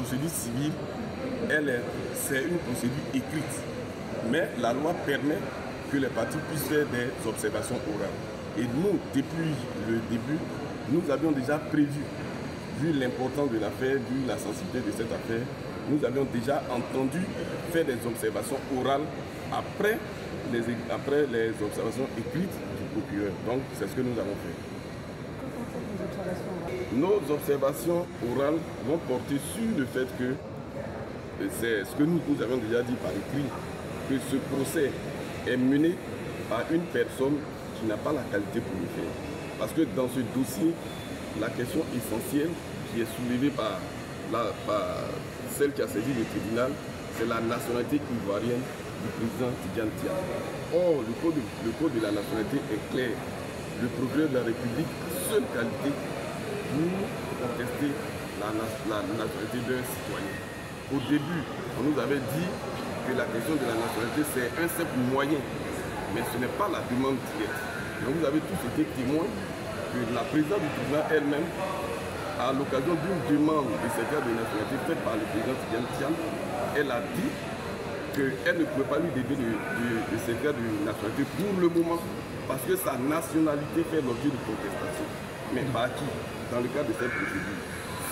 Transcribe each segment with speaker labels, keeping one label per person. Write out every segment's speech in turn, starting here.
Speaker 1: procédure civile, c'est une procédure écrite. Mais la loi permet que les parties puissent faire des observations orales. Et nous, depuis le début, nous avions déjà prévu, vu l'importance de l'affaire, vu la sensibilité de cette affaire, nous avions déjà entendu faire des observations orales après les observations écrites du procureur. Donc, c'est ce que nous avons fait. Nos observations orales vont porter sur le fait que, c'est ce que nous avions déjà dit par écrit, que ce procès est mené par une personne qui n'a pas la qualité pour le faire. Parce que dans ce dossier, la question essentielle qui est soulevée par celle qui a saisi le tribunal, c'est la nationalité ivoirienne du président Tidjane Thiam. Or, le code de la nationalité est clair. Le procureur de la République a seule qualité pour contester la nationalité d'un citoyen. Au début, on nous avait dit que la question de la nationalité, c'est un simple moyen, mais ce n'est pas la demande directe. Donc vous avez tous été témoins que la présidente du tribunal elle-même, à l'occasion d'une demande de certificat de nationalité faite par le président Tidjane Thiam, elle a dit qu'elle ne pouvait pas lui donner de certificat de nationalité pour le moment, parce que sa nationalité fait l'objet de contestation. Mais par qui? Dans le cadre de cette procédure.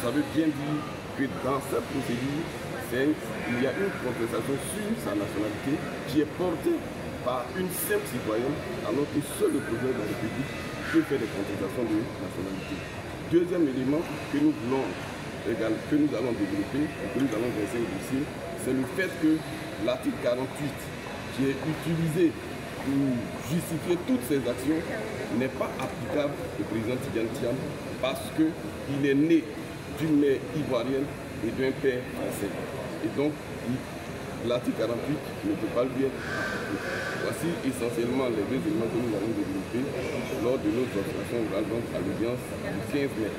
Speaker 1: Ça veut bien dire que dans cette procédure, il y a une contestation sur sa nationalité qui est portée par une simple citoyenne, alors que seul le procureur de la République peut faire des contestations de nationalité. Deuxième élément que nous allons développer, que nous allons dresser au dossier, c'est le fait que l'article 48, qui est utilisé pour justifier toutes ces actions, n'est pas applicable au président Tidjane Thiam parce qu'il est né d'une mère ivoirienne et d'un père français. Et donc, l'article 48 ne peut pas lui être appliqué. Voici essentiellement les deux éléments que nous allons développer lors de notre observation orale, donc à l'audience du 15 mai.